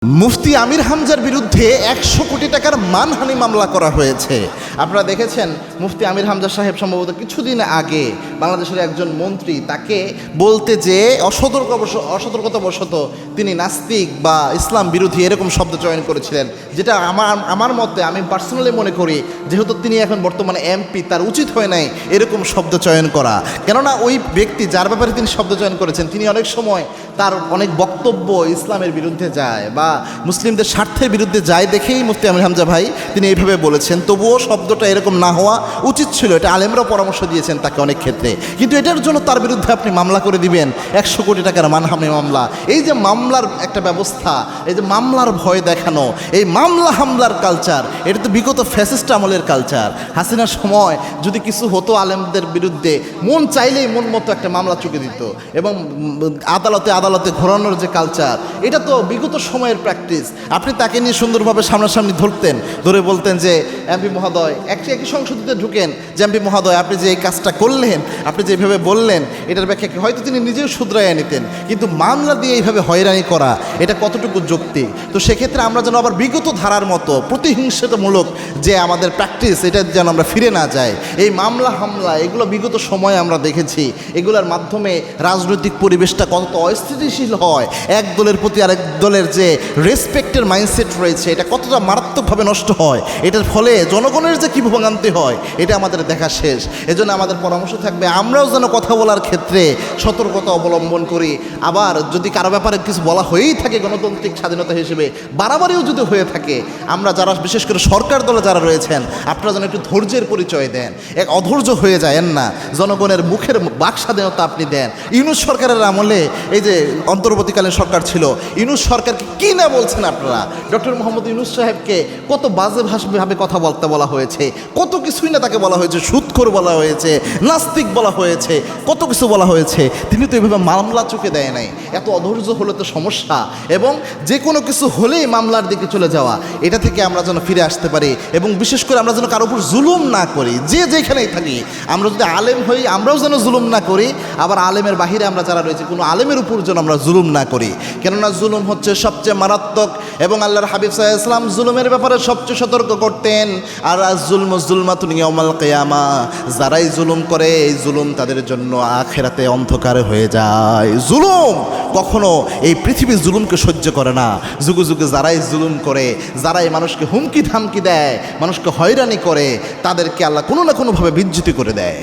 মুফতি আমির হামজার বিরুদ্ধে 100 কোটি টাকার মানহানি মামলা করা হয়েছে। আপনারা দেখেছেন মুফতি আমির হামজা সাহেব সম্ভবত কিছুদিন আগে বাংলাদেশের একজন মন্ত্রী তাকে বলতে যে অসতর্কতাবশত তিনি নাস্তিক বা ইসলাম বিরোধী এরকম শব্দ চয়ন করেছিলেন, যেটা আমার মতে আমি পার্সোনালি মনে করি যেহেতু তিনি এখন বর্তমানে এমপি, তার উচিত হয় নাই এরকম শব্দ চয়ন করা। কেননা ওই ব্যক্তি যার ব্যাপারে তিনি শব্দ চয়ন করেছেন তিনি অনেক সময় তার অনেক বক্তব্য ইসলামের বিরুদ্ধে যায় বা মুসলিমদের স্বার্থের বিরুদ্ধে যায় দেখেই মুফতি আমির হামজা ভাই তিনি এইভাবে বলেছেন। তবুও শব্দটা এরকম না হওয়া উচিত ছিল, এটা আলেমরাও পরামর্শ দিয়েছেন তাকে অনেক ক্ষেত্রে। কিন্তু এটার জন্য তার বিরুদ্ধে আপনি মামলা করে দিবেন 100 কোটি টাকার মানহানি মামলা। এই যে মামলার একটা ব্যবস্থা, এই যে মামলার ভয় দেখানো, এই মামলা হামলার কালচার, এটা তো বিগত ফ্যাসিস্ট আমলের কালচার। হাসিনার সময় যদি কিছু হতো আলেমদের বিরুদ্ধে, মন চাইলেই মন মতো একটা মামলা চুকে দিত এবং আদালতে ঘোরানোর যে কালচার, এটা তো বিগত সময়ের প্র্যাকটিস। আপনি তাকে নিয়ে সুন্দরভাবে সামনাসামনি ধরতেন, ধরে বলতেন যে এমপি মহোদয়, একই সংসদে ঢুকেন যে এমপি মহোদয় আপনি যে এই কাজটা করলেন, আপনি যেভাবে বললেন এটার ব্যাখ্যা হয়তো তিনি নিজেও শুধরাইয়া নিতেন। কিন্তু মামলা দিয়ে এইভাবে হয়রানি করা এটা কতটুকু যুক্তি? তো সেক্ষেত্রে আমরা যেন আবার বিগত ধারার মতো প্রতিহিংসামূলক যে আমাদের প্র্যাকটিস, এটা যেন আমরা ফিরে না যাই। এই মামলা হামলা এগুলো বিগত সময়ে আমরা দেখেছি, এগুলোর মাধ্যমে রাজনৈতিক পরিবেশটা কত অস্থিতিশীল হয়, এক দলের প্রতি আরেক দলের যে রেসপেক্টের মাইন্ডসেট রয়েছে এটা কতটা মারাত্মকভাবে নষ্ট হয়, এটার ফলে জনগণের যে কী ভোগান্তি হয় এটা আমাদের দেখা শেষ। এজন্য আমাদের পরামর্শ থাকবে আমরাও যেন কথা বলার ক্ষেত্রে সতর্কতা অবলম্বন করি। আবার যদি কারো ব্যাপারে কিছু বলা হয়েই থাকে গণতান্ত্রিক স্বাধীনতা হিসেবে, বাড়াবাড়িও যদি হয়ে থাকে, আমরা যারা বিশেষ করে সরকার দলে যারা রয়েছেন আপনারা যেন একটু ধৈর্যের পরিচয় দেন, এক অধৈর্য হয়ে যায়েন না, জনগণের মুখের বাক স্বাধীনতা আপনি দেন। ইউনূস সরকারের আমলে এই যে অন্তর্বর্তীকালীন সরকার ছিল, ইউনূস সরকারকে কী না বলছেন আপনারা, ডক্টর মোহাম্মদ ইউনূস সাহেবকে কত বাজে ভাবে কথা বলতে বলা হয়েছে, কত কিছুই না তাকে বলা হয়েছে, সুদখোর বলা হয়েছে, নাস্তিক বলা হয়েছে, কত কিছু বলা হয়েছে। তিনি তো এভাবে মামলা চুকে দেয় নাই। এত অধৈর্য হলে তো সমস্যা, এবং যে কোনো কিছু হলেই মামলার দিকে চলে যাওয়া, এটা থেকে আমরা যেন ফিরে আসতে পারি। এবং বিশেষ করে আমরা যেন কারোর উপর জুলুম না করি, যে যেখানেই থাকি। আমরা যদি আলেম হই আমরাও যেন জুলুম না করি, আবার আলেমের বাহিরে আমরা যারা রয়েছে কোনো আলেমের উপর যেন আমরা জুলুম না করি। কেননা জুলুম হচ্ছে সবচেয়ে মারাত্মক, এবং আল্লাহর হাবিব সাল্লাল্লাহু আলাইহি ওয়াসাল্লাম জুলুমের ব্যাপারে সবচেয়ে সতর্ক করতেন। আর জুলমু যুলমাতুন ইয়াউমাল কিয়ামা, যারাই জুলুম করে এই জুলুম তাদের জন্য আখিরাতে অন্ধকার হয়ে যায়। জুলুম কখনো এই পৃথিবী জুলুমকে সহ্য করে না। যুগে যুগে যারাই জুলুম করে, যারাই মানুষকে হুমকি ধামকি দেয়, মানুষকে হয়রানি করে, তাদেরকে আল্লাহ কোনো না কোনোভাবে বিচ্যুতি করে দেয়।